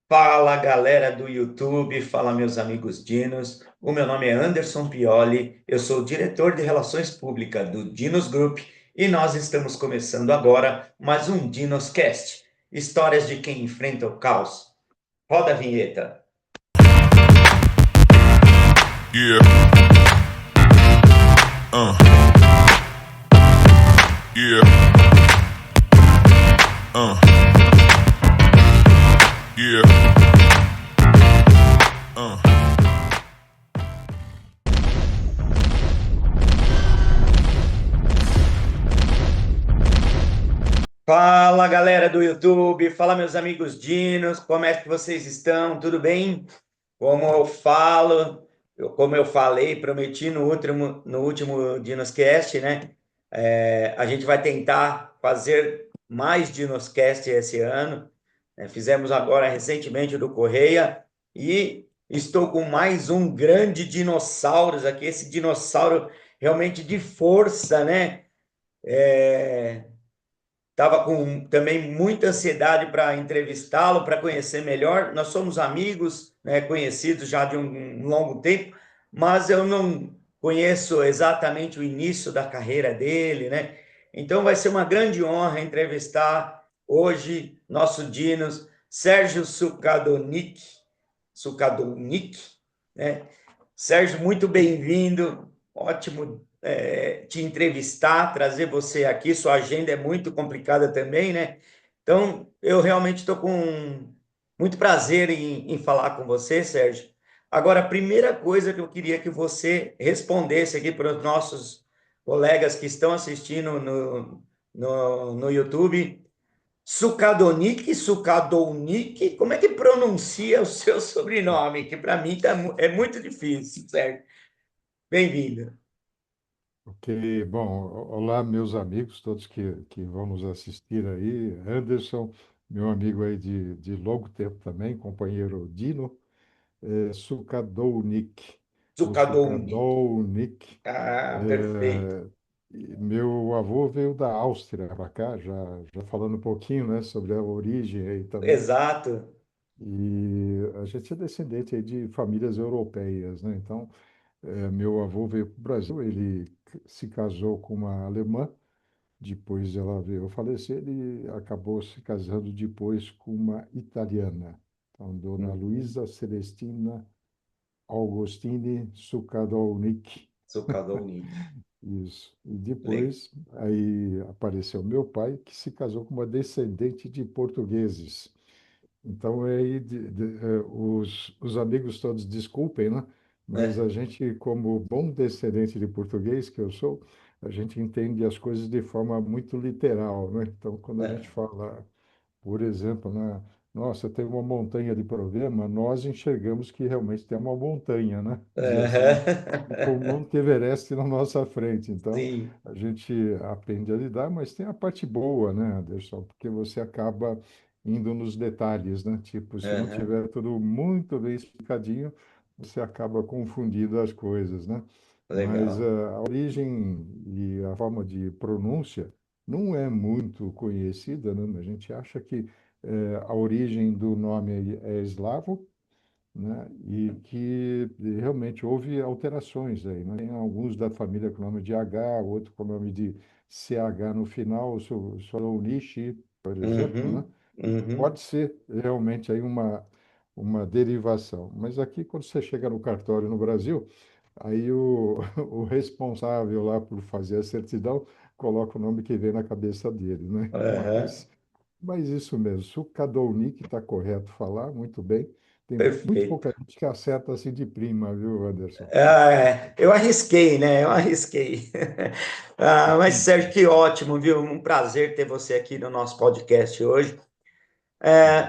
Fala galera do YouTube, fala meus amigos dinos. O meu nome é Anderson Pioli, eu sou o diretor de Relações Públicas do Dinos Group e nós estamos começando agora mais um Dinoscast, histórias de quem enfrenta o caos. Roda a vinheta. Yeah, yeah, yeah, uh. Fala galera do YouTube, fala meus amigos dinos, como é que vocês estão? Tudo bem? Como eu falei, prometi no último Dinoscast, né? A gente vai tentar fazer mais Dinoscast esse ano. Fizemos agora recentemente o do Correia e estou com mais um grande dinossauros aqui, esse dinossauro realmente de força, né? Estava com também muita ansiedade para entrevistá-lo, para conhecer melhor. Nós somos amigos, né, conhecidos já de um longo tempo, mas eu não conheço exatamente o início da carreira dele, né? Então vai ser uma grande honra entrevistar hoje nosso Dinos, Sérgio Sukadonic, né? Sérgio, muito bem-vindo. Ótimo te entrevistar, trazer você aqui. Sua agenda é muito complicada também, né? Então, eu realmente estou com muito prazer em falar com você, Sérgio. Agora, a primeira coisa que eu queria que você respondesse aqui para os nossos colegas que estão assistindo no YouTube. Sukadonic, como é que pronuncia o seu sobrenome? Que para mim é muito difícil, certo? Bem-vindo. Ok, bom, olá meus amigos, todos que vão nos assistir aí, Anderson, meu amigo aí de longo tempo também, companheiro Dino, Sukadounik, ou Sukadonic. Sukadounik. Ah, perfeito. eh, Meu avô veio da Áustria para cá, já falando um pouquinho, né, sobre a origem aí também, Exato. e a gente é descendente aí de famílias europeias, né, então meu avô veio para o Brasil, ele se casou com uma alemã, depois ela veio a falecer, ele acabou se casando depois com uma italiana. Então, Dona Uhum. Luisa Celestina Augustine Sukadolnik. Sukadonic. Isso. E Le- depois aí apareceu meu pai, que se casou com uma descendente de portugueses. Então, aí, os amigos todos desculpem, né? Mas É, a gente, como bom descendente de português que eu sou, a gente entende as coisas de forma muito literal, né? Então, quando a gente é. fala, por exemplo, nossa, tem uma montanha de problema, nós enxergamos que realmente tem uma montanha, né? Dizer assim, tipo o Aham. Monte Everest na nossa frente. Então, Sim. a gente aprende a lidar, mas tem a parte boa, né, Anderson? Porque você acaba indo nos detalhes, né? Tipo, se não Aham. tiver tudo muito bem explicadinho, você acaba confundindo as coisas, né? Mas Legal. a origem e a forma de pronúncia não é muito conhecida, né? A gente acha que a origem do nome é eslavo, né? E que realmente houve alterações aí, né? Tem alguns da família com nome de H, outro com nome de CH no final, Solonichi, por exemplo, né? Uhum. Uhum. Pode ser realmente aí uma derivação. Mas aqui, quando você chega no cartório no Brasil, aí o responsável lá por fazer a certidão coloca o nome que vem na cabeça dele, né? Aham. Mas isso mesmo, Sukadolnik está correto falar, muito bem. Tem muito Perfeito. pouca gente que acerta assim de prima, viu, Anderson? Eu arrisquei, né? Eu arrisquei. Mas, Sérgio, que ótimo, viu? Um prazer ter você aqui no nosso podcast hoje.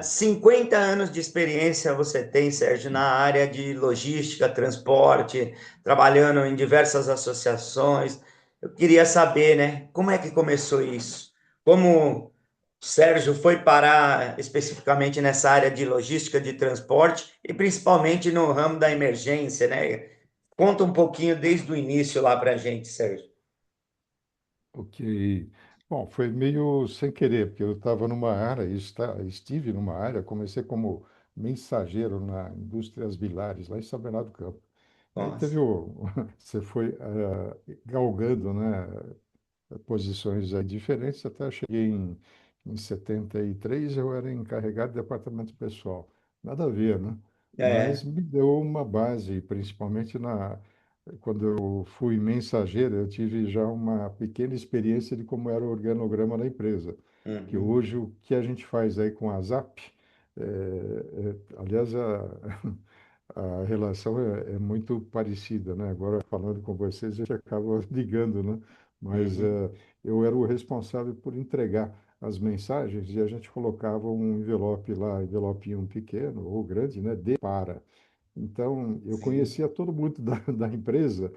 50 anos de experiência você tem, Sérgio, na área de logística, transporte, trabalhando em diversas associações. Eu queria saber, né, como é que começou isso? Como o Sérgio foi parar especificamente nessa área de logística, de transporte e principalmente no ramo da emergência, né? Conta um pouquinho desde o início lá para a gente, Sérgio. Porque, bom, foi meio sem querer, porque eu estava numa área, estive numa área, comecei como mensageiro na Indústrias Vilares, lá em São Bernardo do Campo. Aí teve Nossa. você foi galgando, né, posições aí diferentes, até eu cheguei em 73, eu era encarregado de departamento pessoal. Nada a ver, né? Mas É. me deu uma base, principalmente quando eu fui mensageiro, eu tive já uma pequena experiência de como era o organograma da empresa, que Uhum. hoje o que a gente faz aí com a ZAP, aliás, a relação é muito parecida, né? Agora, falando com vocês, a gente acaba ligando, né? Mas Uhum. eu era o responsável por entregar as mensagens e a gente colocava um envelope lá, envelopinho pequeno ou grande, né? De para. Então, eu Sim. conhecia todo mundo da empresa,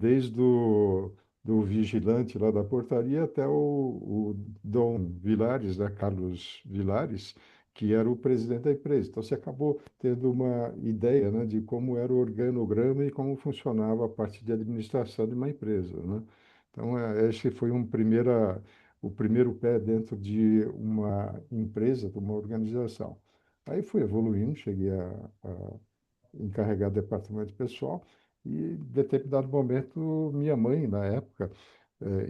desde do vigilante lá da portaria até o Dom Vilares, né, Carlos Vilares, que era o presidente da empresa. Então, você acabou tendo uma ideia, né, de como era o organograma e como funcionava a parte de administração de uma empresa, né? Então, esse foi o primeiro pé dentro de uma empresa, de uma organização. Aí fui evoluindo, cheguei a encarregado do departamento pessoal, e em determinado momento, minha mãe, na época,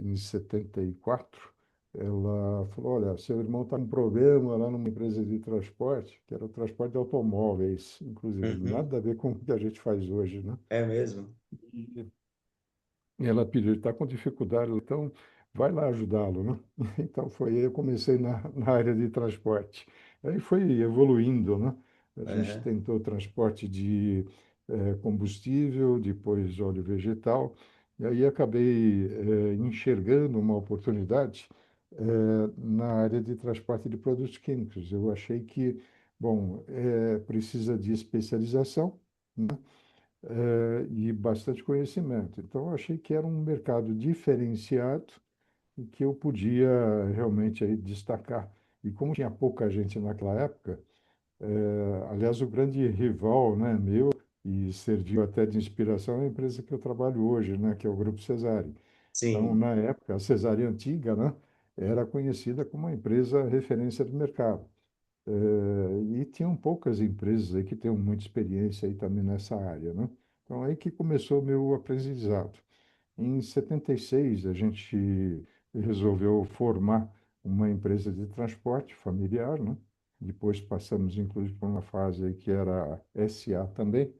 em 74, ela falou, olha, seu irmão está com um problema lá numa empresa de transporte, que era o transporte de automóveis, inclusive, Uhum. nada a ver com o que a gente faz hoje, né? É mesmo? E ela pediu, ele está com dificuldade, então vai lá ajudá-lo, né? Então foi aí eu comecei na área de transporte. Aí foi evoluindo, né? A gente Uhum. tentou transporte de combustível, depois óleo vegetal, e aí acabei enxergando uma oportunidade na área de transporte de produtos químicos. Eu achei que, bom, precisa de especialização, né? E bastante conhecimento. Então, eu achei que era um mercado diferenciado e que eu podia realmente aí destacar. E como tinha pouca gente naquela época, aliás, o grande rival, né, meu, e serviu até de inspiração, é a empresa que eu trabalho hoje, né, que é o Grupo Cesari. Então, Sim. na época, a Cesari antiga, né, era conhecida como uma empresa referência do mercado. E tinham poucas empresas aí que tenham muita experiência aí também nessa área, né? Então, aí que começou o meu aprendizado. Em 76, a gente resolveu formar uma empresa de transporte familiar, né? Depois passamos, inclusive, por uma fase aí que era SA também,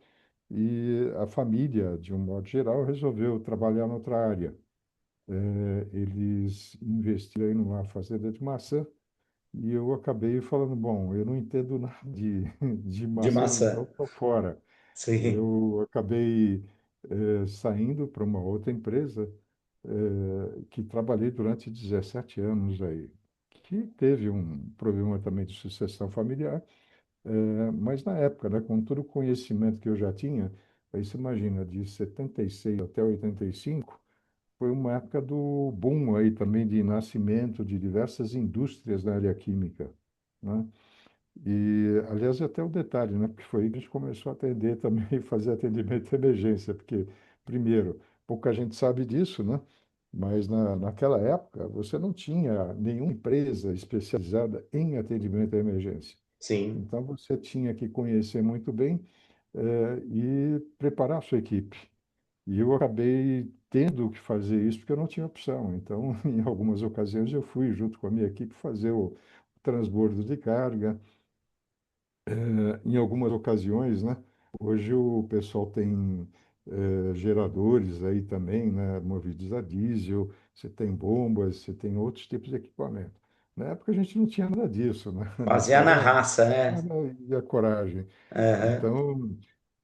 e a família, de um modo geral, resolveu trabalhar noutra área. Eles investiram aí numa fazenda de maçã, e eu acabei falando, bom, eu não entendo nada de De maçã, então maçã. estou fora. Sim. Eu acabei saindo para uma outra empresa que trabalhei durante 17 anos aí, que teve um problema também de sucessão familiar, mas na época, né, com todo o conhecimento que eu já tinha, aí você imagina, de 76 até 85, foi uma época do boom aí também de nascimento de diversas indústrias na área química, né? E, aliás, até o detalhe, né? Porque foi aí que a gente começou a atender também, fazer atendimento de emergência, porque, primeiro, pouca gente sabe disso, né? Mas naquela época você não tinha nenhuma empresa especializada em atendimento à emergência. Sim. Então você tinha que conhecer muito bem e preparar a sua equipe. E eu acabei tendo que fazer isso porque eu não tinha opção. Então, em algumas ocasiões, eu fui junto com a minha equipe fazer o transbordo de carga. Em algumas ocasiões, né? Hoje o pessoal tem geradores aí também, né? Movidos a diesel, você tem bombas, você tem outros tipos de equipamento. Na época a gente não tinha nada disso, né? A gente Fazia na era raça, né? e a coragem. Aham. Então,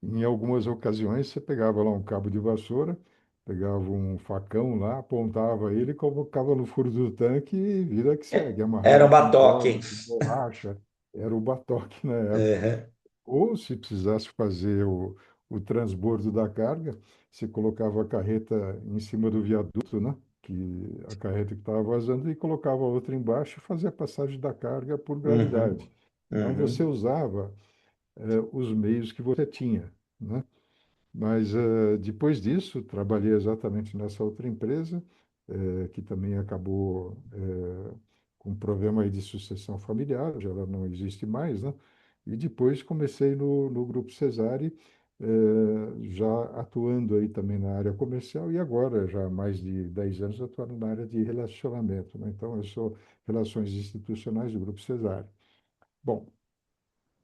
em algumas ocasiões, você pegava lá um cabo de vassoura, pegava um facão lá, apontava ele, colocava no furo do tanque e vida que segue, Era amarrava um com batoque. corda, com borracha. Era o batoque na época. Aham. Ou, se precisasse fazer o transbordo da carga, você colocava a carreta em cima do viaduto, né? Que a carreta que estava vazando, e colocava outra embaixo e fazia a passagem da carga por Uhum. gravidade. Então, você Uhum. usava os meios que você tinha, né? Mas depois disso, trabalhei exatamente nessa outra empresa, que também acabou com um problema aí de sucessão familiar, já ela não existe mais, né? E depois comecei no Grupo Cesare, já atuando aí também na área comercial e agora, já há mais de 10 anos, atuando na área de relacionamento, né? Então, eu sou Relações Institucionais do Grupo Cesare. Bom,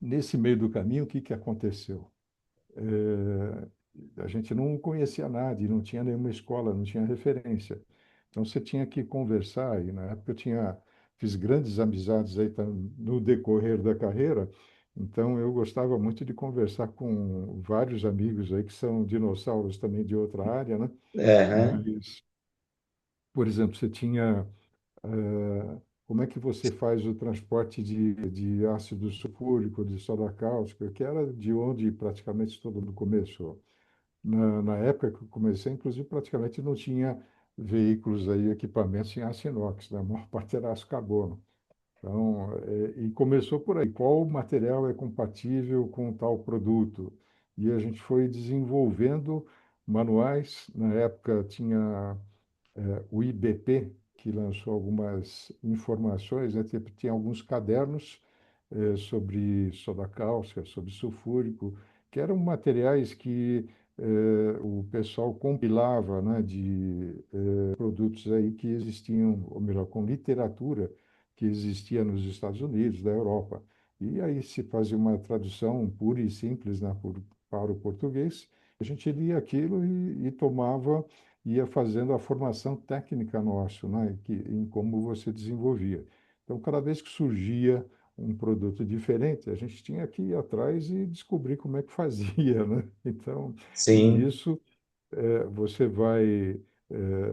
nesse meio do caminho, o que que aconteceu? A gente não conhecia nada e não tinha nenhuma escola, não tinha referência. Então você tinha que conversar e na época fiz grandes amizades aí no decorrer da carreira. Então eu gostava muito de conversar com vários amigos aí que são dinossauros também de outra área, né? Aham. Mas, por exemplo, você tinha como é que você faz o transporte de ácido sulfúrico, de soda cáustica, que era de onde praticamente todo no começo. Na época que eu comecei, inclusive, praticamente não tinha veículos aí, equipamentos em aço inox, né? A maior parte era aço carbono. Então, e começou por aí. Qual material é compatível com tal produto? E a gente foi desenvolvendo manuais. Na época tinha o IBP, que lançou algumas informações, né? Tinha alguns cadernos sobre soda cáustica, sobre sulfúrico, que eram materiais que o pessoal compilava, né, de produtos aí que existiam, ou melhor, com literatura que existia nos Estados Unidos, da Europa. E aí se fazia uma tradução pura e simples, né, para o português. A gente lia aquilo e tomava, ia fazendo a formação técnica nossa, né, em como você desenvolvia. Então, cada vez que surgia um produto diferente, a gente tinha que ir atrás e descobrir como é que fazia, né? Então, e Sim, nisso você vai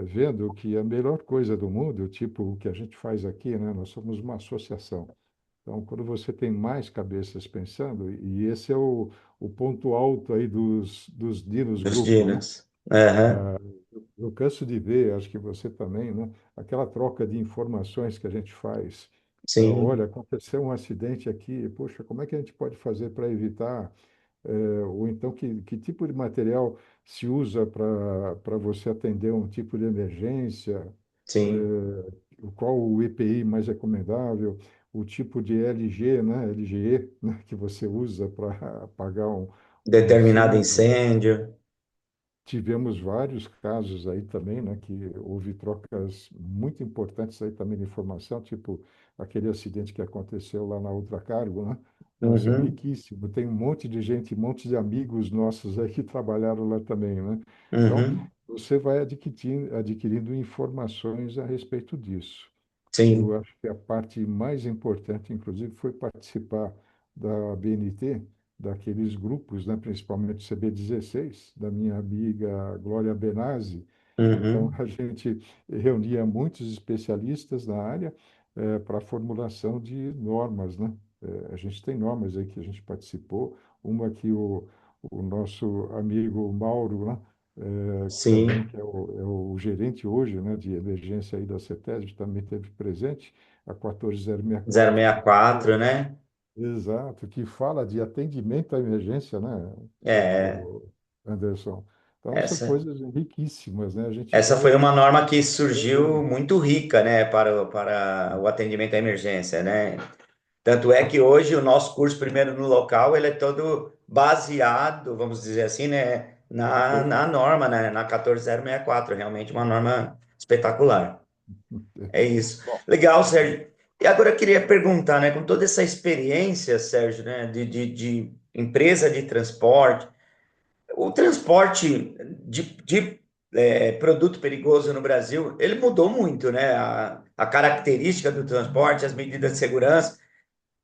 vendo que a melhor coisa do mundo, tipo o que a gente faz aqui, né? Nós somos uma associação. Então, quando você tem mais cabeças pensando, e esse é o ponto alto aí dos Dinos dos Grupo, né? dinos. Aham. Eu canso de ver, acho que você também, né? Aquela troca de informações que a gente faz. Sim, Olha, aconteceu um acidente aqui, poxa, como é que a gente pode fazer para evitar? Ou então, que tipo de material se usa para você atender um tipo de emergência? sim. Qual o EPI mais recomendável? O tipo de LG, né? LGE, né? Que você usa para apagar um Determinado incêndio. incêndio. Tivemos vários casos aí também, né, que houve trocas muito importantes aí também de informação, tipo aquele acidente que aconteceu lá na Ultracargo, né? Nossa, é Uhum, riquíssimo. Tem um monte de gente, um monte de amigos nossos aí que trabalharam lá também, né? Então, uhum. você vai adquirindo informações a respeito disso. Eu Sim, acho que a parte mais importante, inclusive, foi participar da BNT, daqueles grupos, né, principalmente o CB16, da minha amiga Glória Benazzi. Então, uhum. a gente reunia muitos especialistas na área para a formulação de normas, né? A gente tem normas aí que a gente participou, uma que o nosso amigo Mauro, né, também, Sim. que é o gerente hoje, né, de emergência aí da CETESB, também teve presente, a 14064, que 064, né? exato, que fala de atendimento à emergência, né, É, Anderson? Então, são essa, coisas riquíssimas, né? A gente essa vai foi uma norma que surgiu aprendendo. muito rica, né, para o atendimento à emergência, né? Tanto é que hoje o nosso curso Primeiro no Local, ele é todo baseado, vamos dizer assim, né, na Perfeito. norma, né, na 14064, realmente uma norma espetacular. É isso. Bom, Legal, Sérgio. E agora eu queria perguntar, né, com toda essa experiência, Sérgio, né, de empresa de transporte, o transporte de produto perigoso no Brasil, ele mudou muito, né? A característica do transporte, as medidas de segurança.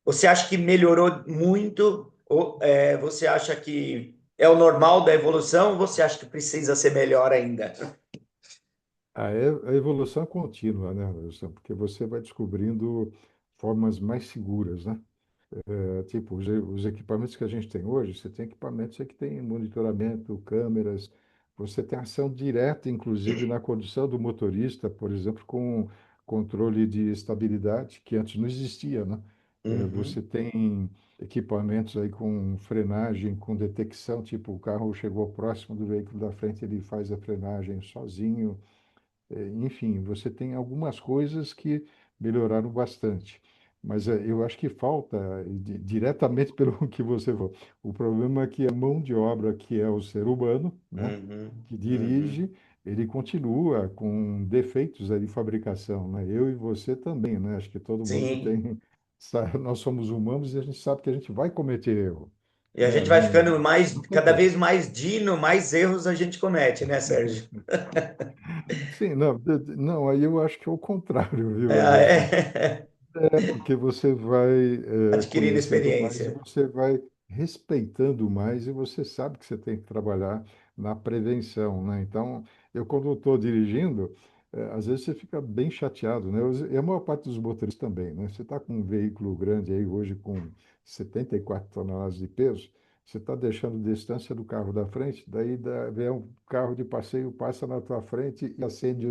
Você acha que melhorou muito? Ou você acha que é o normal da evolução? Ou você acha que precisa ser melhor ainda? a evolução é contínua, né, Anderson? Porque você vai descobrindo formas mais seguras, né? Tipo, os equipamentos que a gente tem hoje, você tem equipamentos aí que tem monitoramento, câmeras, você tem ação direta, inclusive, na condução do motorista, por exemplo, com controle de estabilidade, que antes não existia, né? Você Uhum, tem equipamentos aí com frenagem, com detecção, tipo, o carro chegou próximo do veículo da frente, ele faz a frenagem sozinho. Enfim, você tem algumas coisas que melhoraram bastante. Mas eu acho que falta, diretamente pelo que você falou, o problema é que a mão de obra, que é o ser humano, né, Uhum, que uhum. dirige, ele continua com defeitos aí de fabricação, né? Eu e você também, né? Acho que todo mundo Sim. tem, nós somos humanos e a gente sabe que a gente vai cometer erro, E a né? gente vai Não, ficando mais, não tem cada jeito. vez mais dino, mais erros a gente comete, né, Sérgio? Sim, não, não, aí eu acho que é o contrário, viu, Anderson? É, Porque você vai adquirindo conhecendo mais e experiência. você vai respeitando mais e você sabe que você tem que trabalhar na prevenção, né? Então, eu quando estou dirigindo, às vezes você fica bem chateado, né? E a maior parte dos motoristas também, né? Você está com um veículo grande aí hoje com 74 toneladas de peso, você está deixando distância do carro da frente, daí vem um carro de passeio, passa na tua frente e acende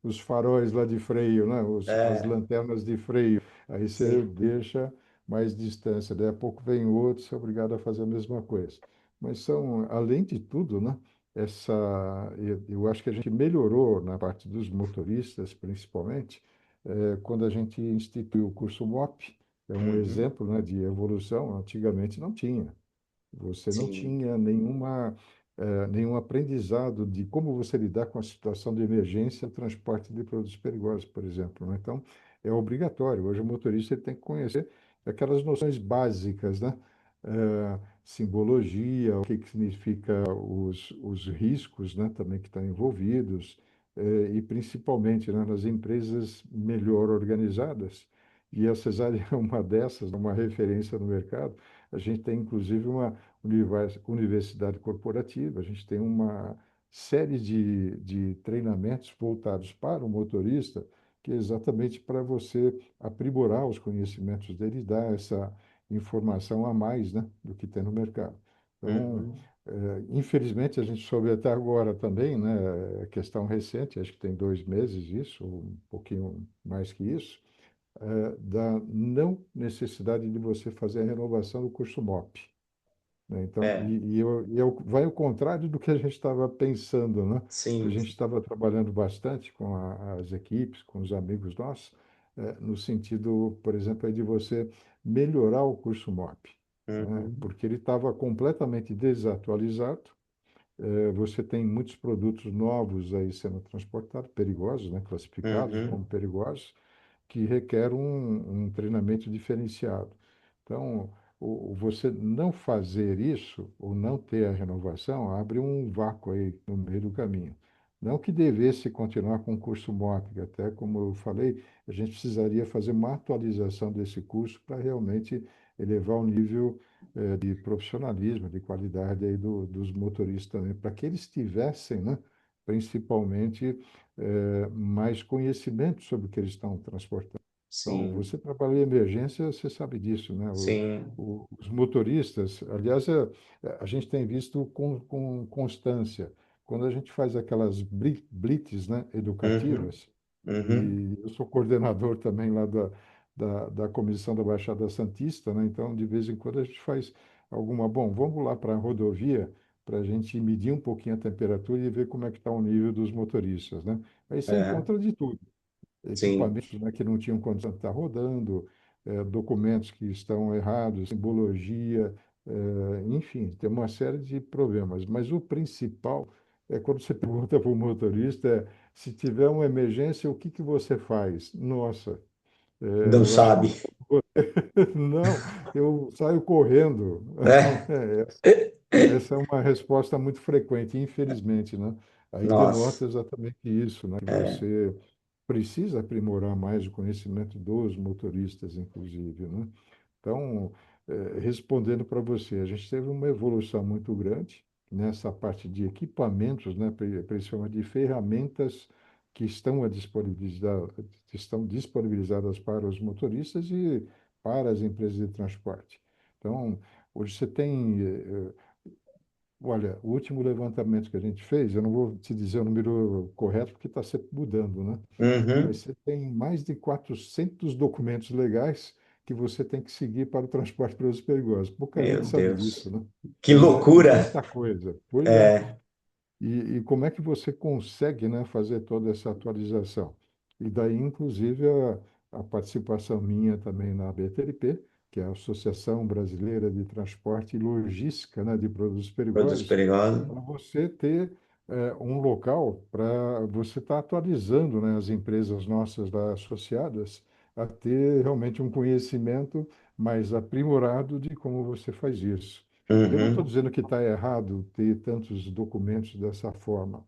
os faróis lá de freio, né? As É, lanternas de freio. Aí você sim. deixa mais distância, daí a pouco vem outro, você é obrigado a fazer a mesma coisa. Mas são, além de tudo, né? Essa, eu acho que a gente melhorou na parte dos motoristas, principalmente, quando a gente instituiu o curso MOP, é um Uhum, exemplo, né, de evolução, antigamente não tinha. Você não sim. tinha nenhum aprendizado de como você lidar com a situação de emergência, transporte de produtos perigosos, por exemplo, né? Então, é obrigatório. Hoje o motorista ele tem que conhecer aquelas noções básicas, né? Simbologia, o que que significa os riscos, né? Também que estão envolvidos, e principalmente, né, nas empresas melhor organizadas. E a Cesárea é uma dessas, uma referência no mercado. A gente tem, inclusive, uma universidade corporativa, a gente tem uma série de treinamentos voltados para o motorista, que é exatamente para você aprimorar os conhecimentos dele e dar essa informação a mais, né, do que tem no mercado. Então, Uhum, infelizmente, a gente soube até agora também, né, questão recente, acho que tem 2 meses isso, ou um pouquinho mais que isso, da não necessidade de você fazer a renovação do curso MOP, né? Então, é, vai ao contrário do que a gente estava pensando, né? A sim. gente estava trabalhando bastante com as equipes, com os amigos nossos, no sentido, por exemplo, aí de você melhorar o curso MOP, né? Uhum, Porque ele estava completamente desatualizado. Você tem muitos produtos novos aí sendo transportados, perigosos, né? Classificados como uhum, perigosos, que requer um treinamento diferenciado. Então, você não fazer isso, ou não ter a renovação, abre um vácuo aí no meio do caminho. Não que devesse continuar com o curso MOP, que até como eu falei, a gente precisaria fazer uma atualização desse curso para realmente elevar o nível de profissionalismo, de qualidade aí dos motoristas também, para que eles tivessem, né, principalmente, mais conhecimento sobre o que eles estão transportando. Então, sim, você trabalha em emergência, você sabe disso, né? sim. Os motoristas, aliás, a gente tem visto com constância, quando a gente faz aquelas blitz, né, Uhum, educativas, uhum, e eu sou coordenador também lá da Comissão da Baixada Santista, né? Então, de vez em quando a gente faz bom, vamos lá para a rodovia para a gente medir um pouquinho a temperatura e ver como é que está o nível dos motoristas, né? Aí você é, encontra de tudo sim, equipamentos, né, que não tinham condição de estar rodando, documentos que estão errados, simbologia, enfim, tem uma série de problemas. Mas o principal é quando você pergunta para o motorista, se tiver uma emergência, o que que você faz? Nossa, não eu acho que sabe. não, eu saio correndo. É, Essa é uma resposta muito frequente, infelizmente, né? Aí nossa, denota exatamente isso, né? Que é, você precisa aprimorar mais o conhecimento dos motoristas, inclusive, né? Então, respondendo para você, a gente teve uma evolução muito grande nessa parte de equipamentos, né? Principalmente de ferramentas que estão disponibilizadas para os motoristas e para as empresas de transporte. Então, hoje você tem, olha, o último levantamento que a gente fez, eu não vou te dizer o número correto porque está sempre mudando, né? Mas uhum, você tem mais de 400 documentos legais que você tem que seguir para o transporte de produtos perigosos. Pouca meu gente sabe disso, Deus, né? que Mas é loucura. muita coisa. Pois é. É, E como é que você consegue, né, fazer toda essa atualização? E daí, inclusive, a participação minha também na ABTLP, que é a Associação Brasileira de Transporte e Logística, né, de Produtos Produtos Perigosos, perigosos. para você ter um local para você estar atualizando, né, as empresas nossas lá associadas a ter realmente um conhecimento mais aprimorado de como você faz isso. Eu não estou Uhum. dizendo que está errado ter tantos documentos dessa forma,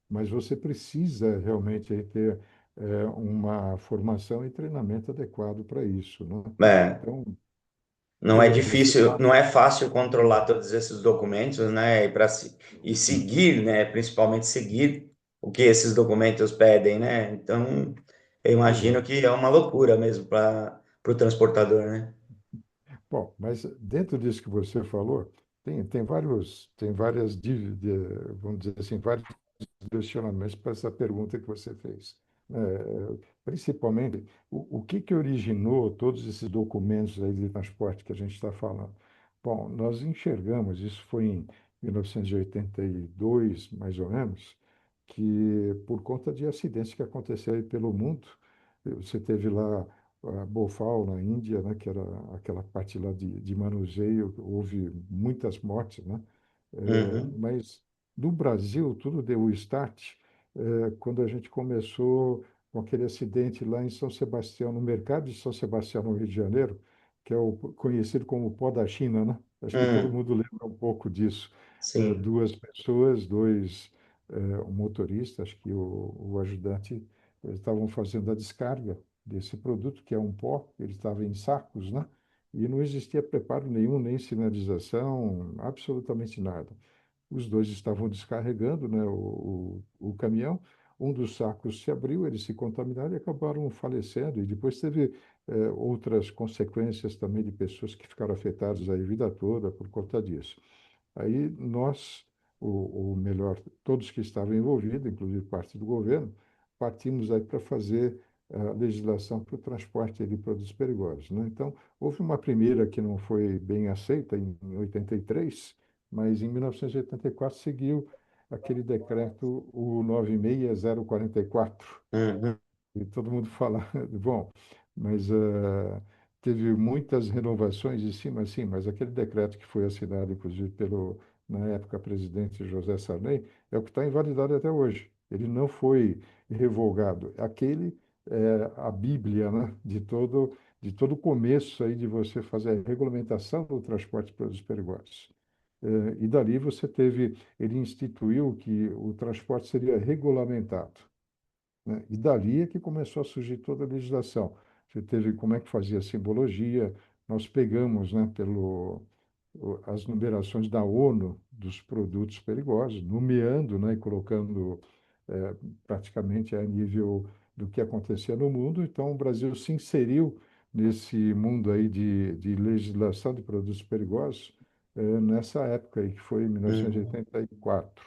mas você precisa realmente aí ter uma formação e treinamento adequado para isso, né? É. Então, Não é você difícil, está. não é fácil controlar todos esses documentos, né? E seguir, né? Principalmente seguir o que esses documentos pedem, né? Então, eu Pois é. imagino que é uma loucura mesmo para o transportador, né? Bom, mas dentro disso que você falou, tem várias, vamos dizer assim, vários direcionamentos para essa pergunta que você fez. Principalmente, o que que originou todos esses documentos aí de transporte que a gente está falando? Bom, nós enxergamos, isso foi em 1982, mais ou menos, que por conta de acidentes que aconteceram aí pelo mundo, você teve lá a Bhopal, na Índia, né, que era aquela parte lá de manuseio, houve muitas mortes, né? Uhum, Mas no Brasil, tudo deu o start quando a gente começou com aquele acidente lá em São Sebastião, no mercado de São Sebastião, no Rio de Janeiro, que é o conhecido como pó da China, né? Acho que todo uhum, mundo lembra um pouco disso. sim. Duas pessoas, um motorista, acho que o ajudante, estavam fazendo a descarga desse produto, que é um pó, ele estava em sacos, né? E não existia preparo nenhum, nem sinalização, absolutamente nada. Os dois estavam descarregando, né, o caminhão. Um dos sacos se abriu, eles se contaminaram e acabaram falecendo. E depois teve outras consequências também de pessoas que ficaram afetadas a vida toda por conta disso. Aí nós, ou melhor, todos que estavam envolvidos, inclusive parte do governo, partimos aí para fazer a legislação para o transporte de produtos perigosos, né? Então, houve uma primeira que não foi bem aceita em 83, mas em 1984 seguiu aquele decreto, o 96044, Uhum, e todo mundo fala, bom, mas teve muitas renovações em cima, assim, mas aquele decreto que foi assinado, inclusive, na época, presidente José Sarney, é o que está invalidado até hoje. Ele não foi revogado. Aquele é a Bíblia, né, de todo o começo aí de você fazer a regulamentação do transporte de produtos perigosos. E dali ele instituiu que o transporte seria regulamentado, né? E dali é que começou a surgir toda a legislação. Você teve como é que fazia a simbologia, nós pegamos, né, as numerações da ONU dos produtos perigosos, nomeando, né, e colocando eh, praticamente a nível do que acontecia no mundo. Então, o Brasil se inseriu nesse mundo aí de legislação de produtos perigosos nessa época aí, que foi em uhum, 1984.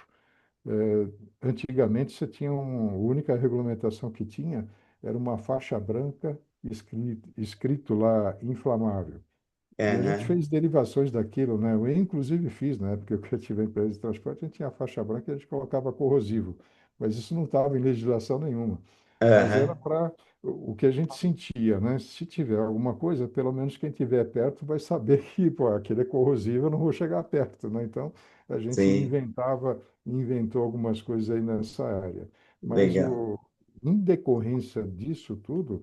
Eh, Antigamente você tinha a única regulamentação que tinha era uma faixa branca escrito lá inflamável. E a gente uhum, fez derivações daquilo, né? Eu inclusive fiz, na época que eu tive a empresa de transporte, a gente tinha a faixa branca e a gente colocava corrosivo, mas isso não estava em legislação nenhuma. Mas era uhum, para o que a gente sentia, né? Se tiver alguma coisa, pelo menos quem estiver perto vai saber que, pô, aquele é corrosivo, eu não vou chegar perto, né? Então, a gente sim, inventou algumas coisas aí nessa área. Mas legal. em decorrência disso tudo,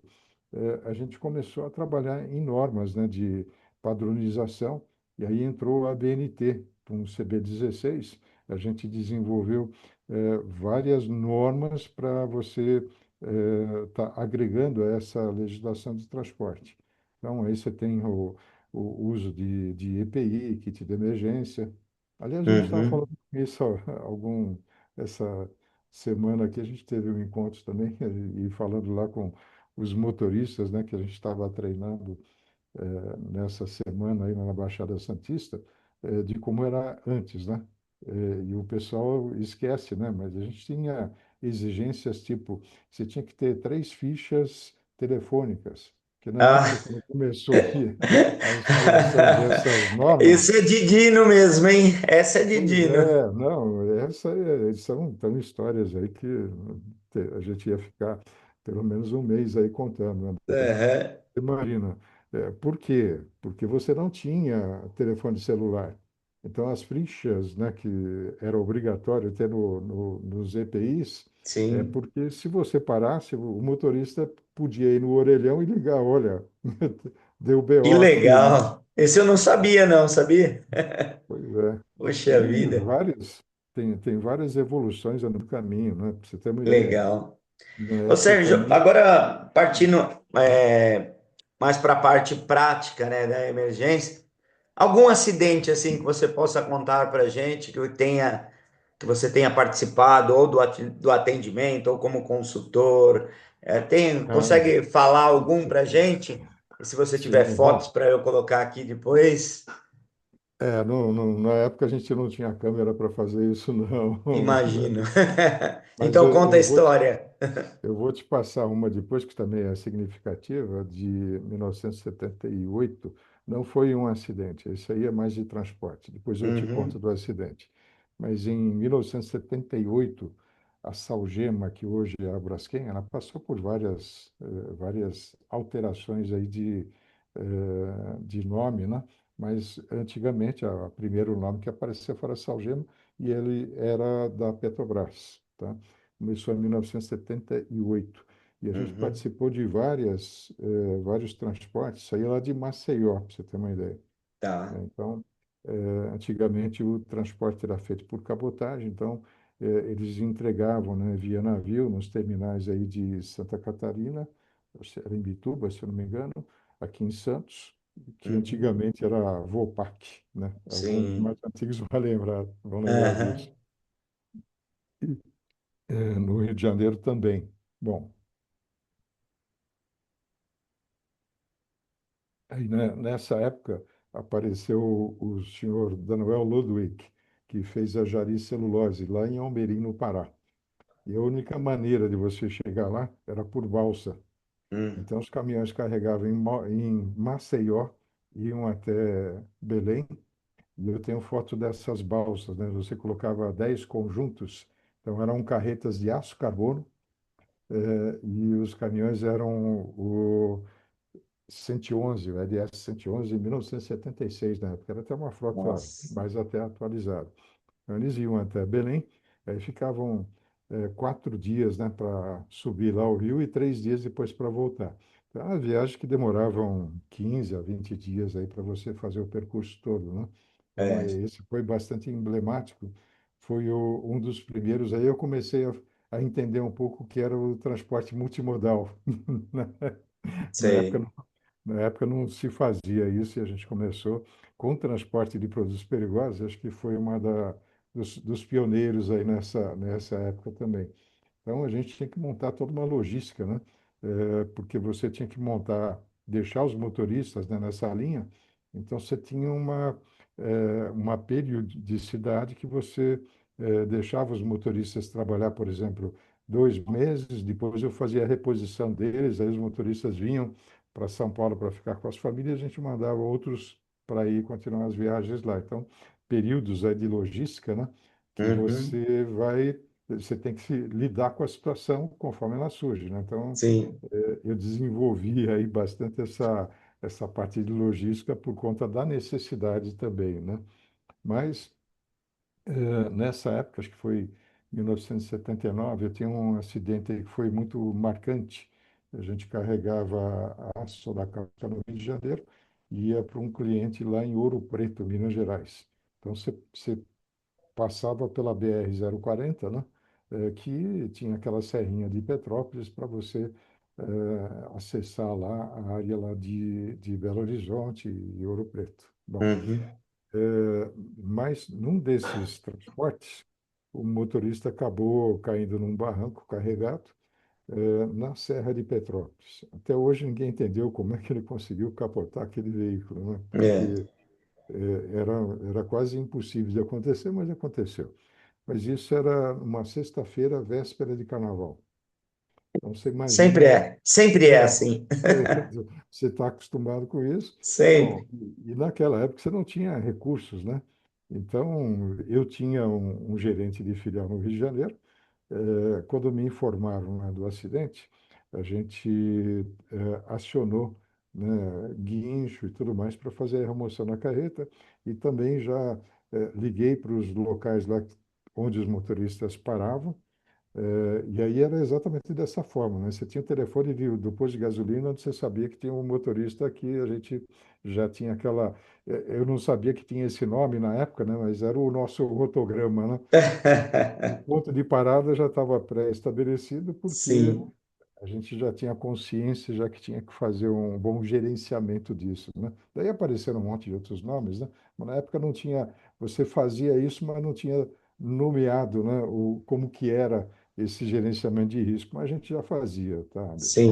a gente começou a trabalhar em normas, né, de padronização, e aí entrou a BNT, com o CB16, a gente desenvolveu várias normas para você estar agregando a essa legislação de transporte. Então, aí você tem o uso de EPI, kit de emergência. Aliás, a gente estava falando Uhum, isso essa semana aqui, a gente teve um encontro também, e falando lá com os motoristas, né, que a gente estava treinando nessa semana aí na Baixada Santista, de como era antes, né? E o pessoal esquece, né? Mas a gente tinha exigências tipo, você tinha que ter 3 fichas telefônicas, que na época, ah. quando começou aí a instauração dessas Isso normas, é de Dino mesmo, hein? Essa é de pois Dino. é, não, são histórias aí que a gente ia ficar. pelo menos um mês aí contando, André. Aham. Imagina. Por quê? Porque você não tinha telefone celular. Então, as fichas, né, que era obrigatório ter nos EPIs, Sim. porque se você parasse, o motorista podia ir no orelhão e ligar, olha, deu Que BO aqui, né? legal. Esse eu não sabia, não, sabia? Pois é. Poxa E vida. tem várias evoluções no caminho, né? Para você ter uma ideia. Legal. Na Ô, época, Sérgio, agora partindo mais para a parte prática, né, da emergência, algum acidente assim que você possa contar para a gente que você tenha participado ou do atendimento ou como consultor, ah, consegue falar algum para a gente? E se você tiver sim, fotos bom. para eu colocar aqui depois, Na época a gente não tinha câmera para fazer isso, não. imagino. Mas Então conta a história. eu vou te passar uma depois que também é significativa, de 1978. Não foi um acidente, esse aí é mais de transporte. Depois eu te conto Uhum, do acidente. Mas em 1978, a Salgema, que hoje é a Braskem, ela passou por várias alterações aí de nome, né? Mas antigamente, o primeiro nome que apareceu foi a Salgema e ele era da Petrobras, tá? Começou em 1978 e a gente uhum, participou de vários transportes, saía lá de Maceió, para você ter uma ideia, tá. né? Então, antigamente o transporte era feito por cabotagem, então eles entregavam, né, via navio nos terminais aí de Santa Catarina, era em Bituba, se eu não me engano, aqui em Santos, que Uhum, antigamente era Vopak, né? Alguns mais sim. antigos vão lembrar Aham, disso. No Rio de Janeiro também. Bom, aí, né, nessa época apareceu o senhor Daniel Ludwig, que fez a Jari Celulose lá em Almerim, no Pará. E a única maneira de você chegar lá era por balsa. hum, Então os caminhões carregavam em Maceió, iam até Belém, e eu tenho foto dessas balsas, né? Você colocava 10 conjuntos, então eram carretas de aço carbono, e os caminhões eram 111, o LS 111, em 1976, na época. Era até uma frota nossa. mais até atualizada. Então, eles iam até Belém, aí ficavam 4 dias, né, para subir lá o rio e 3 dias depois para voltar. Então, era uma viagem que demoravam 15 a 20 dias aí para você fazer o percurso todo, né? Então, É, esse foi bastante emblemático. Foi um dos primeiros. Aí eu comecei a entender um pouco o que era o transporte multimodal. Na época sei. na época não se fazia isso e a gente começou com o transporte de produtos perigosos. Acho que foi dos pioneiros aí nessa época também. Então a gente tinha que montar toda uma logística, né? Porque você tinha que deixar os motoristas, né, nessa linha. Então você tinha uma periodicidade que você deixava os motoristas trabalhar, por exemplo, 2 meses. Depois eu fazia a reposição deles, aí os motoristas vinham para São Paulo para ficar com as famílias, a gente mandava outros para ir continuar as viagens lá. Então, períodos aí de logística, né, que Uhum, você tem que lidar com a situação conforme ela surge, né? Então, sim. eu desenvolvi aí bastante essa parte de logística por conta da necessidade também, né? Mas nessa época, acho que foi 1979, eu tinha um acidente aí que foi muito marcante. A gente carregava aço da casca no Rio de Janeiro e ia para um cliente lá em Ouro Preto, Minas Gerais. Então, você passava pela BR 40, né? Que tinha aquela serrinha de Petrópolis para você acessar lá a área lá de Belo Horizonte e Ouro Preto. Bom, Uhum, mas num desses transportes, o motorista acabou caindo num barranco carregado na Serra de Petrópolis. Até hoje ninguém entendeu como é que ele conseguiu capotar aquele veículo, né? é. Porque era quase impossível de acontecer, mas aconteceu. Mas isso era uma sexta-feira, véspera de carnaval. Então você imagina, Sempre é é, assim. você está acostumado com isso. Bom, Sempre. e naquela época você não tinha recursos, né? Então eu tinha um gerente de filial no Rio de Janeiro. Quando me informaram, né, do acidente, a gente acionou, né, guincho e tudo mais para fazer a remoção na carreta e também já liguei para os locais lá onde os motoristas paravam e aí era exatamente dessa forma, né? Você tinha o telefone do posto de gasolina onde você sabia que tinha um motorista aqui, a gente já tinha aquela... Eu não sabia que tinha esse nome na época, né? Mas era o nosso rotograma, né? O ponto de parada já estava pré-estabelecido porque Sim, a gente já tinha consciência, já que tinha que fazer um bom gerenciamento disso, né? Daí apareceram um monte de outros nomes, né? Mas na época não tinha, você fazia isso, mas não tinha nomeado, né, como que era esse gerenciamento de risco, mas a gente já fazia, tá, Anderson? sim.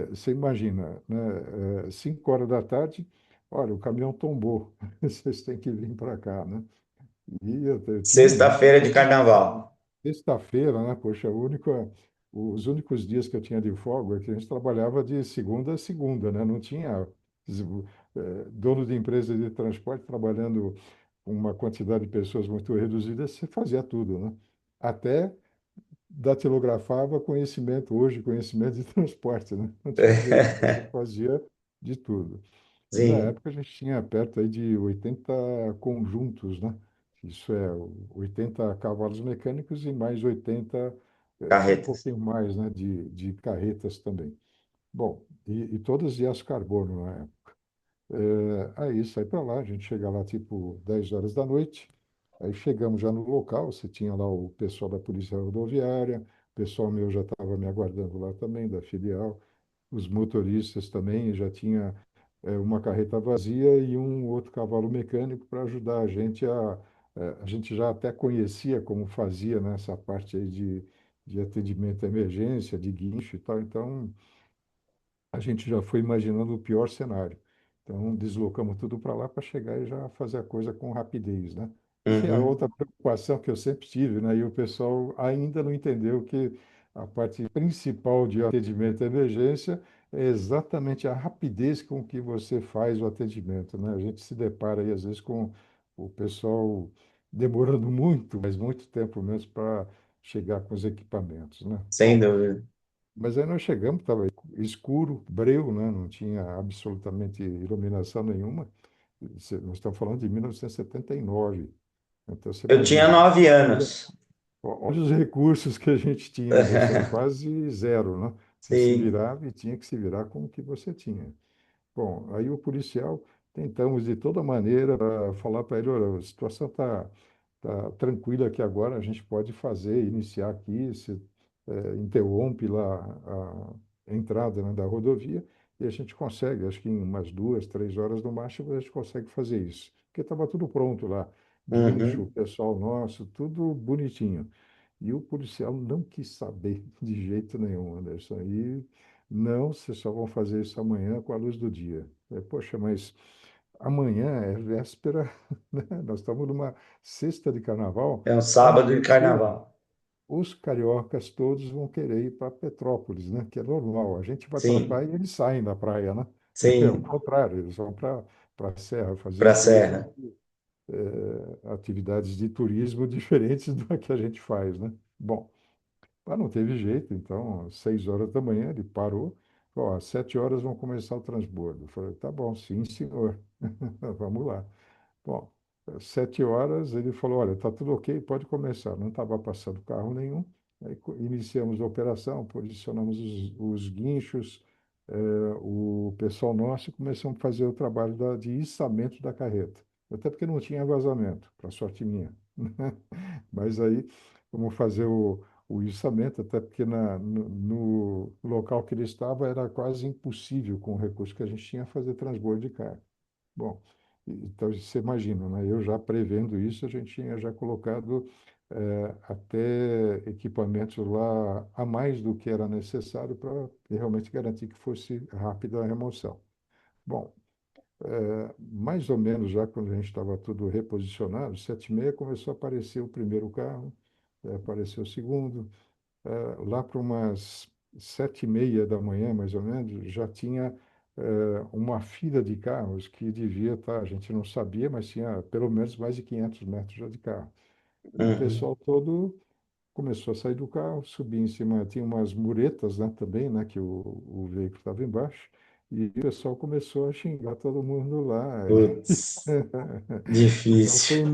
Você imagina, né, 5 horas da tarde, olha, o caminhão tombou, vocês têm que vir para cá, né? E eu tinha um dia Sexta-feira de carnaval. sexta-feira, né? Poxa, os únicos dias que eu tinha de folga é que a gente trabalhava de segunda a segunda, né? Não tinha dono de empresa de transporte trabalhando com uma quantidade de pessoas muito reduzida, você fazia tudo, né? Até datilografava conhecimento, hoje conhecimento de transporte, né? Não tinha jeito, você fazia de tudo. E na Sim, época a gente tinha perto aí de 80 conjuntos, né? Isso é 80 cavalos mecânicos e mais 80, um carretas. pouquinho mais, né? De carretas também. Bom, e todas de aço carbono, né? Aí sai para lá, a gente chega lá tipo 10 horas da noite, aí chegamos já no local, você tinha lá o pessoal da Polícia Rodoviária, o pessoal meu já estava me aguardando lá também, da filial, os motoristas também, já tinha uma carreta vazia e um outro cavalo mecânico para ajudar a gente a gente já até conhecia como fazia nessa parte aí de atendimento à emergência, de guincho e tal, então a gente já foi imaginando o pior cenário. Então, deslocamos tudo para lá para chegar e já fazer a coisa com rapidez, né? E a Uhum. outra preocupação que eu sempre tive, né? E o pessoal ainda não entendeu que a parte principal de atendimento à emergência é exatamente a rapidez com que você faz o atendimento, né? A gente se depara aí, às vezes, com o pessoal demorando muito, mas muito tempo mesmo para chegar com os equipamentos, né? Sem Bom, dúvida. mas aí nós chegamos, estava escuro, breu, né? Não tinha absolutamente iluminação nenhuma. Nós estamos falando de 1979. Então, você Eu tinha imagina, 9 anos. olha os recursos que a gente tinha, né? Isso era quase zero, né? Você se Sim. virava e tinha que se virar com o que você tinha. Bom, aí o policial, tentamos de toda maneira para falar para ele, olha, a situação está tranquila aqui agora, a gente pode fazer, iniciar aqui, se interrompe lá a entrada, né, da rodovia e a gente consegue, acho que em umas 2, 3 horas no máximo a gente consegue fazer isso, porque estava tudo pronto lá, guincho, Uhum. pessoal nosso, tudo bonitinho. E o policial não quis saber de jeito nenhum, Anderson. E não, vocês só vão fazer isso amanhã com a luz do dia. Poxa, mas amanhã é véspera, né? Nós estamos numa sexta de carnaval, É um sábado de amanhã cedo. carnaval. Os cariocas todos vão querer ir para Petrópolis, né? Que é normal. A gente vai para a Sim, praia e eles saem da praia, né? É o sim, contrário, eles vão para a serra fazer para a turismo, Serra. atividades de turismo diferentes da que a gente faz, né? Bom, mas não teve jeito, então, às 6 horas da manhã ele parou, falou, ó, às 7 horas vão começar o transbordo. Eu falei, tá bom, sim, senhor, vamos lá. Bom, às 7 horas ele falou, olha, tá tudo ok, pode começar. Não estava passando carro nenhum. Aí iniciamos a operação, posicionamos os guinchos, o pessoal nosso e começamos a fazer o trabalho de içamento da carreta. Até porque não tinha vazamento, para sorte minha. Mas aí, vamos fazer o içamento, até porque no local que ele estava era quase impossível, com o recurso que a gente tinha, fazer transbordo de carga. Bom, então você imagina, né? Eu já prevendo isso, a gente tinha já colocado até equipamentos lá a mais do que era necessário para realmente garantir que fosse rápida a remoção. Bom, mais ou menos já quando a gente estava tudo reposicionado, 7h30 começou a aparecer o primeiro carro, apareceu o segundo, lá para umas 7h30 da manhã, mais ou menos, já tinha uma fila de carros que devia estar, a gente não sabia, mas tinha pelo menos mais de 500 metros já de carro. E o Uhum. pessoal todo Começou a sair do carro, subi em cima, tinha umas muretas, né, também, né, que o veículo estava embaixo, e o pessoal começou a xingar todo mundo lá. Putz, Então difícil.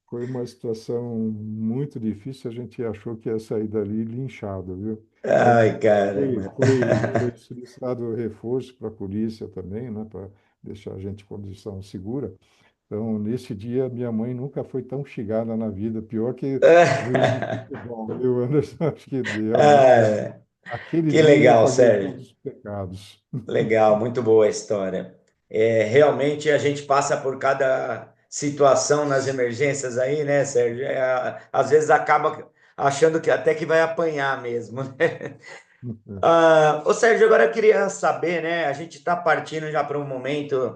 foi uma situação muito difícil, a gente achou que ia sair dali linchado, viu? Então Ai, caramba. foi solicitado reforço para a polícia também, né, para deixar a gente em condição segura. Então, nesse dia, minha mãe nunca foi tão xingada na vida, pior que juiz de futebol, viu, Anderson? Acho que realmente Ah, aquele que dia eu legal, paguei Sérgio. todos os pecados. Legal, muito boa a história. Realmente a gente passa por cada situação nas emergências aí, né, Sérgio? Às vezes acaba achando que até que vai apanhar mesmo, né? Ô Sérgio, agora eu queria saber, né? A gente está partindo já para um momento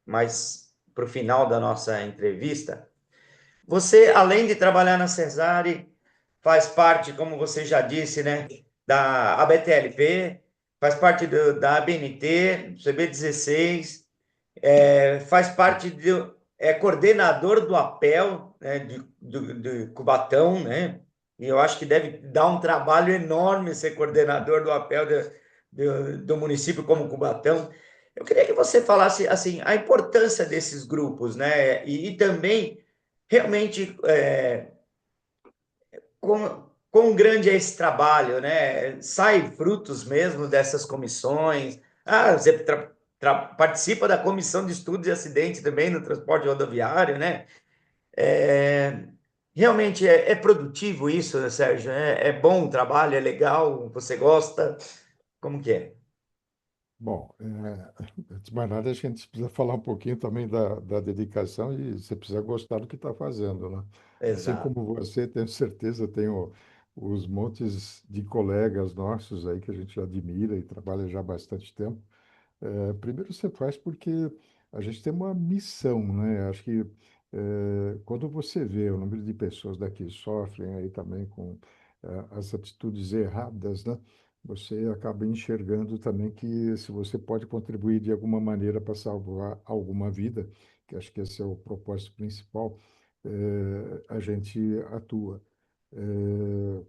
mais para o final da nossa entrevista. Você, além de trabalhar na Cesare, faz parte, como você já disse, né, da ABTLP, faz parte da ABNT, CB16, faz parte é coordenador do APEL, né, de Cubatão, né? E eu acho que deve dar um trabalho enorme ser coordenador do APEL do município como Cubatão. Eu queria que você falasse assim a importância desses grupos, né? E também realmente quão grande é esse trabalho, né? Sai frutos mesmo dessas comissões. Ah, você participa da comissão de estudos de acidente também no transporte rodoviário, né? É, realmente é produtivo isso, né, Sérgio? É bom o trabalho, é legal, você gosta? Como que é? Bom, antes de mais nada, a gente precisa falar um pouquinho também da dedicação e você precisa gostar do que está fazendo, né? Assim Exato. como você, tenho certeza, tenho os montes de colegas nossos aí que a gente admira e trabalha já há bastante tempo. Primeiro você faz porque a gente tem uma missão, né? Acho que quando você vê o número de pessoas daqui sofrem aí também com as atitudes erradas, né? Você acaba enxergando também que se você pode contribuir de alguma maneira para salvar alguma vida, que acho que esse é o propósito principal, a gente atua. Eh,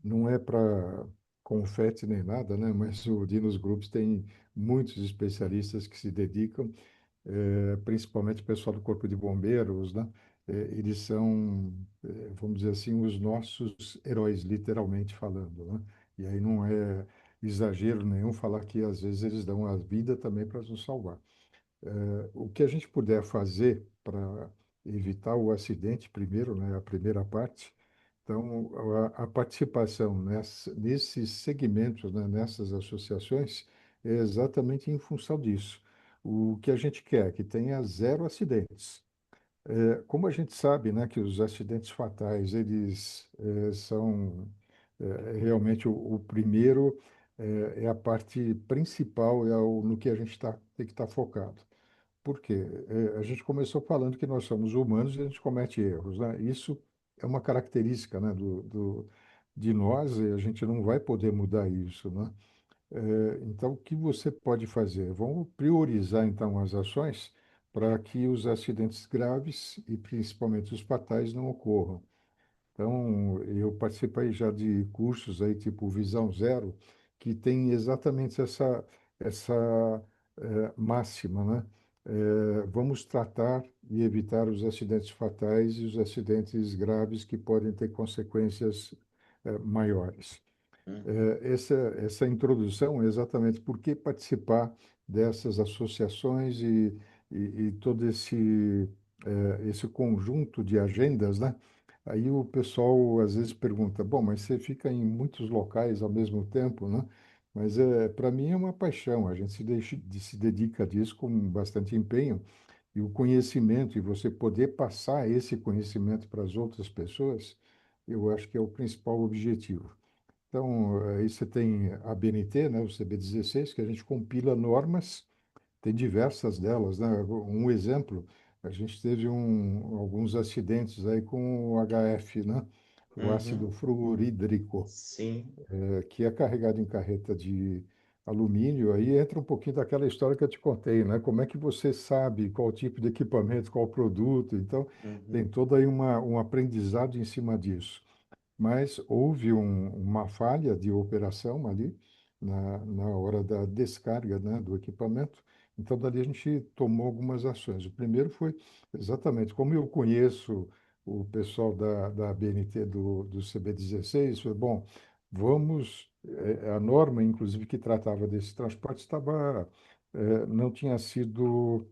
não é para confete nem nada, né? Mas o Dinos Groups tem muitos especialistas que se dedicam, principalmente o pessoal do Corpo de Bombeiros, né? Eles são, vamos dizer assim, os nossos heróis, literalmente falando, né? E aí não é exagero nenhum falar que às vezes eles dão a vida também para nos salvar. O que a gente puder fazer para evitar o acidente, primeiro, né, a primeira parte, então, a participação nesses segmentos, né, nessas associações, é exatamente em função disso. O que a gente quer é que tenha zero acidentes. Como a gente sabe, né, que os acidentes fatais, eles são realmente o primeiro, é a parte principal, no que a gente tem que estar focado. Por quê? A gente começou falando que nós somos humanos e a gente comete erros, né? Isso é uma característica, né, de nós e a gente não vai poder mudar isso, né? Então, o que você pode fazer? Vamos priorizar, então, as ações para que os acidentes graves e principalmente os fatais não ocorram. Então, eu participei já de cursos aí, tipo Visão Zero, que tem exatamente essa máxima, né? Vamos tratar e evitar os acidentes fatais e os acidentes graves que podem ter consequências maiores. Essa introdução é exatamente por que participar dessas associações e todo esse conjunto de agendas, né? Aí o pessoal às vezes pergunta, bom, mas você fica em muitos locais ao mesmo tempo, né? Mas para mim é uma paixão, a gente se dedica a disso com bastante empenho e o conhecimento, e você poder passar esse conhecimento para as outras pessoas, eu acho que é o principal objetivo. Então, aí você tem a BNT, né, o CB16, que a gente compila normas, tem diversas delas, né? Um exemplo, a gente teve alguns acidentes aí com o HF, né? O ácido Uhum. fluorídrico, Sim. que é carregado em carreta de alumínio. Aí entra um pouquinho daquela história que eu te contei, né? Como é que você sabe qual tipo de equipamento, qual produto? Então, tem Uhum. todo aí um aprendizado em cima disso. mas houve uma falha de operação ali na hora da descarga, né, do equipamento. Então, dali a gente tomou algumas ações. O primeiro foi exatamente como eu conheço o pessoal da BNT do CB16, foi bom, vamos. A norma, inclusive, que tratava desse transporte não tinha sido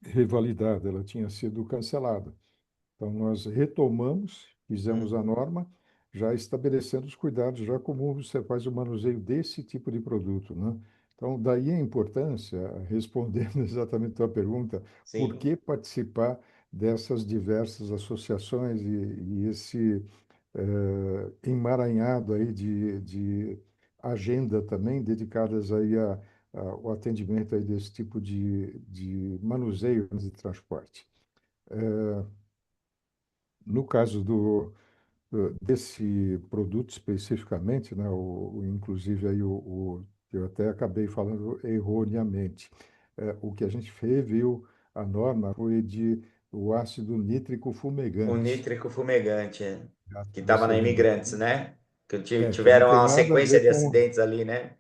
revalidada, ela tinha sido cancelada. Então, nós retomamos, fizemos a Uhum. norma, já estabelecendo os cuidados, já como você faz o manuseio desse tipo de produto, né? Então, daí a importância, respondendo exatamente a tua pergunta, por Sim. que participar dessas diversas associações e esse emaranhado aí de agenda também dedicadas aí ao atendimento aí desse tipo de manuseio de transporte. No caso desse produto especificamente, né, inclusive aí eu até acabei falando erroneamente, o que a gente reviu a norma foi de o ácido nítrico O fumegante, nítrico fumegante, já que que estava você na lembrou. Imigrantes, né? Que não Tiveram tem uma nada a sequência ver de com. acidentes ali, né?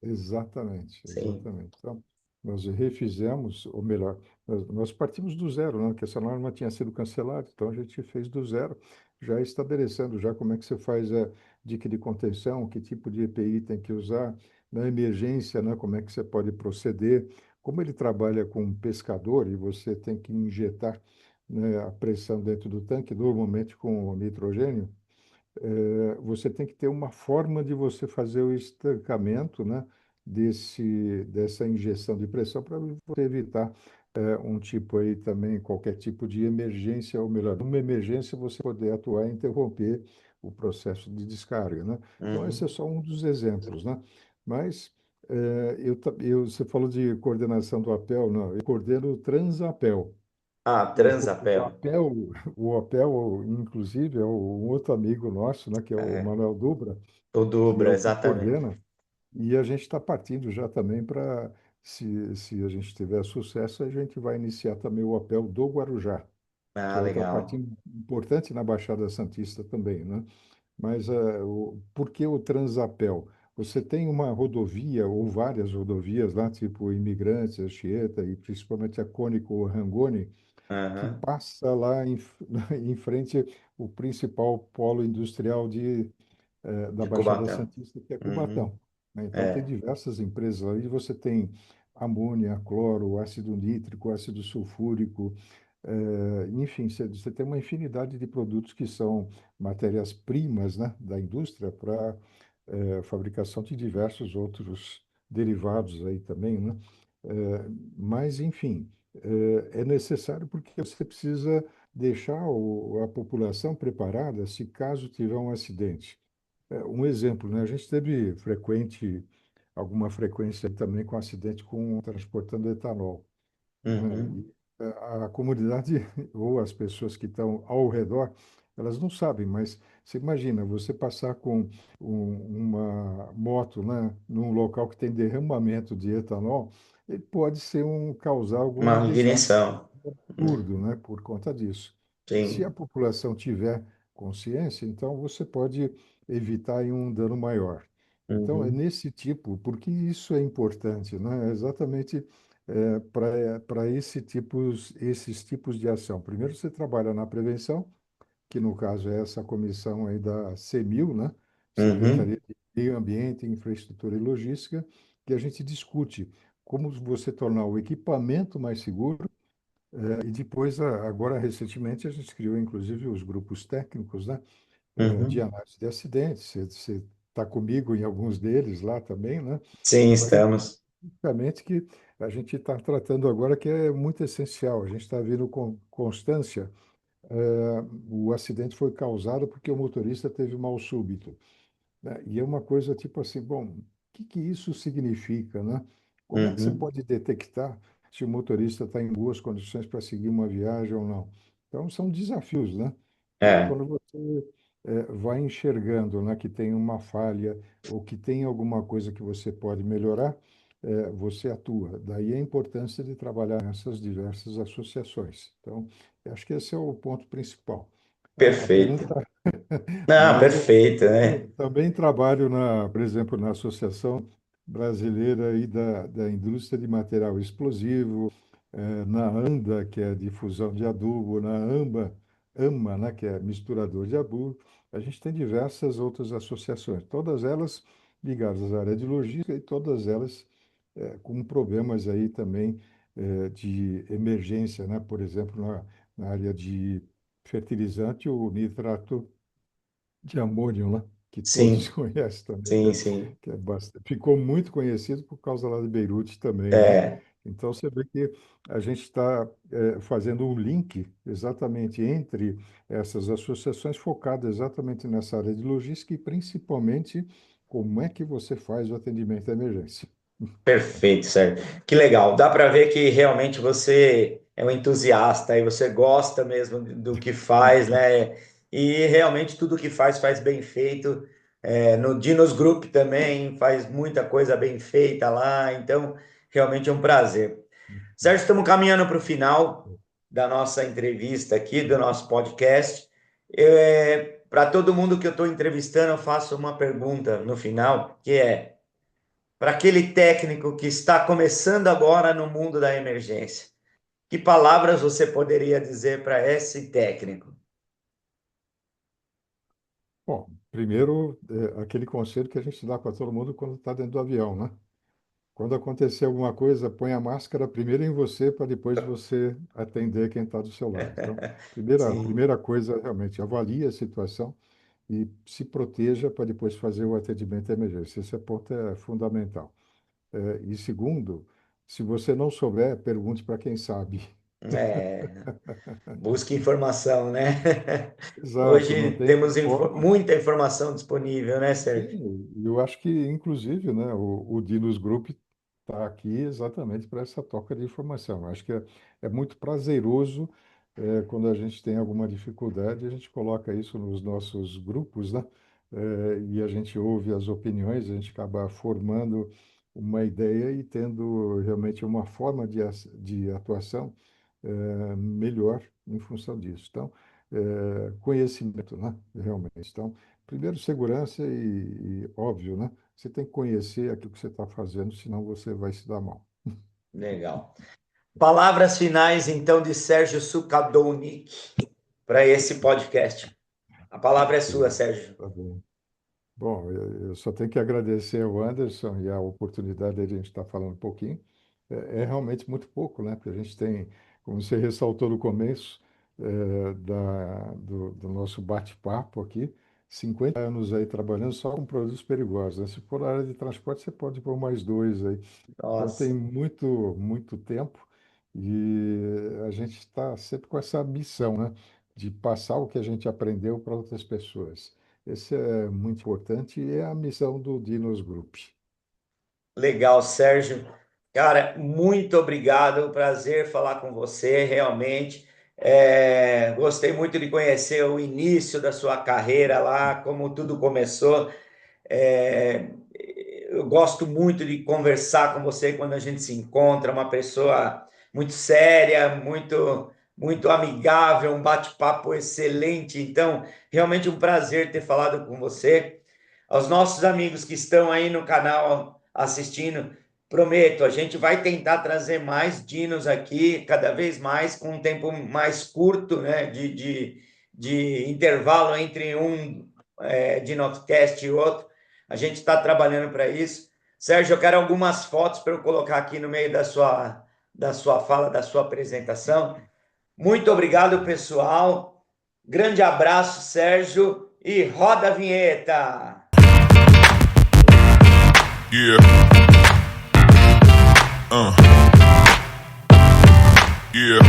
Exatamente, Sim. exatamente. Então, nós refizemos, ou melhor, nós partimos do zero, né? Que essa norma tinha sido cancelada, então a gente fez do zero, já estabelecendo já como é que você faz a dica de contenção, que tipo de EPI tem que usar, na emergência, né? Como é que você pode proceder. Como ele trabalha com pescador e você tem que injetar, né, a pressão dentro do tanque, normalmente com nitrogênio, você tem que ter uma forma de você fazer o estancamento, né, dessa injeção de pressão para você evitar um tipo aí também, qualquer tipo de emergência, ou melhor, numa emergência você poder atuar e interromper o processo de descarga, né? Então, esse é Uhum. só um dos exemplos, né? Mas você falou de coordenação do APEL, não, eu coordeno o Transapel. Ah, O Transapel. Apel, o Apel, inclusive, é um outro amigo nosso, né, que é o É. Manuel Dubra, O que é Dubra, o que exatamente. coordena, e a gente está partindo já também para, se a gente tiver sucesso, a gente vai iniciar também o Apel do Guarujá, que Ah, é outra parte legal. importante na Baixada Santista também, né? Mas por que o Transapel? Você tem uma rodovia ou várias rodovias lá, tipo Imigrantes, Anchieta e principalmente a Cônico Rangoni, que Aham. passa lá em frente o principal polo industrial da De Baixada Cubatão. Santista, que é Uhum. Cubatão, né? Então, tem É. diversas empresas ali. Você tem amônia, cloro, ácido nítrico, ácido sulfúrico, enfim, você tem uma infinidade de produtos que são matérias-primas, né, da indústria para fabricação de diversos outros derivados aí também, né? Mas, enfim, é necessário porque você precisa deixar a população preparada se caso tiver um acidente. Um exemplo, né? A gente teve alguma frequência também com acidente transportando etanol, né? Uhum. E a comunidade ou as pessoas que estão ao redor, elas não sabem, mas você imagina você passar com uma moto, né, num local que tem derramamento de etanol, ele pode causar algum Uma desastre ignição. absurdo, né, por conta disso. Se a Sim. população tiver consciência, então você pode evitar aí um dano maior. Então, é Uhum. nesse tipo, porque isso é importante, né? É exatamente para esses tipos de ação. Primeiro, você trabalha na prevenção, que no caso é essa comissão aí da CEMIL, né? Uhum. Secretaria de Meio Ambiente, Infraestrutura e Logística, que a gente discute como você tornar o equipamento mais seguro. E depois, agora recentemente, a gente criou inclusive os grupos técnicos, né? De Uhum. análise de acidentes. Você está comigo em alguns deles lá também, né? Sim, Para estamos. especificamente que a gente está tratando agora, que é muito essencial. A gente está vendo com constância. O acidente foi causado porque o motorista teve mal súbito, né? E é uma coisa tipo assim, bom, o que que isso significa, né? Como é que você Uhum. pode detectar se o motorista está em boas condições para seguir uma viagem ou não? Então, são desafios, né? E É. quando você vai enxergando, né, que tem uma falha ou que tem alguma coisa que você pode melhorar, você atua. Daí a importância de trabalhar nessas diversas associações. Então, eu acho que esse é o ponto principal. A Perfeito. pergunta, Não, mas eu perfeito, né? também trabalho por exemplo, na Associação Brasileira aí da Indústria de Material Explosivo, na ANDA, que é de fusão de adubo, na AMA, né, que é misturador de adubo. A gente tem diversas outras associações, todas elas ligadas à área de logística e todas elas com problemas aí também de emergência, né? Por exemplo, na área de fertilizante, o nitrato de amônio, né? Que todos Sim, conhecem também, sim, sim. que é bastante, ficou muito conhecido por causa lá de Beirute também, né? É, Então você vê que a gente está fazendo um link exatamente entre essas associações focadas exatamente nessa área de logística e principalmente como é que você faz o atendimento à emergência. perfeito, Sérgio. Que legal. Dá para ver que realmente você é um entusiasta e você gosta mesmo do que faz, né? E realmente tudo que faz, faz bem feito. No Dinos Group também faz muita coisa bem feita lá. Então, realmente é um prazer. Sérgio, estamos caminhando para o final da nossa entrevista aqui, do nosso podcast. Para todo mundo que eu estou entrevistando, eu faço uma pergunta no final, que é para aquele técnico que está começando agora no mundo da emergência. Que palavras você poderia dizer para esse técnico? Bom, primeiro, aquele conselho que a gente dá para todo mundo quando está dentro do avião, né? Quando acontecer alguma coisa, põe a máscara primeiro em você para depois você atender quem está do seu lado. Então, Sim, primeira coisa, realmente, avalie a situação e se proteja para depois fazer o atendimento à emergência. Esse ponto é fundamental. E segundo, se você não souber, pergunte para quem sabe. é, busque informação, né? Exato, não Hoje tem temos forma. muita informação disponível, né, Sérgio? Sim, eu acho que, inclusive, né, o Dinos Group está aqui exatamente para essa troca de informação. Acho que é muito prazeroso quando a gente tem alguma dificuldade, a gente coloca isso nos nossos grupos, né? E a gente ouve as opiniões, a gente acaba formando uma ideia e tendo realmente uma forma de atuação melhor em função disso. Então, conhecimento, né? Realmente. Então, primeiro, segurança óbvio, né? Você tem que conhecer aquilo que você está fazendo, senão você vai se dar mal. Legal. Palavras finais, então, de Sérgio Sukadounik para esse podcast. A palavra é sua, Ok, Sérgio. tá bom. Bom, eu só tenho que agradecer ao Anderson e a oportunidade de a gente estar falando um pouquinho. É realmente muito pouco, né? Porque a gente tem, como você ressaltou no começo do nosso bate-papo aqui, 50 anos aí trabalhando só com produtos perigosos, né? Se for a área de transporte, você pode pôr mais dois aí. Então tem Nossa, muito tempo e a gente está sempre com essa missão, né? De passar o que a gente aprendeu para outras pessoas. Esse é muito importante e é a missão do Dinos Group. legal, Sérgio. Cara, muito obrigado. Prazer falar com você, realmente. Gostei muito de conhecer o início da sua carreira lá, como tudo começou. É, eu gosto muito de conversar com você quando a gente se encontra, uma pessoa muito séria, muito amigável, um bate-papo excelente. Então, realmente um prazer ter falado com você. Aos nossos amigos que estão aí no canal assistindo, prometo, a gente vai tentar trazer mais dinos aqui, cada vez mais, com um tempo mais curto, né, de intervalo entre um Dinocast e outro. A gente está trabalhando para isso. Sérgio, eu quero algumas fotos para eu colocar aqui no meio da sua fala, da sua apresentação. Muito obrigado, pessoal. Grande abraço, Sérgio, e roda a vinheta. Yeah. Uh. Yeah.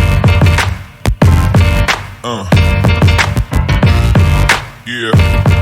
Uh. Yeah.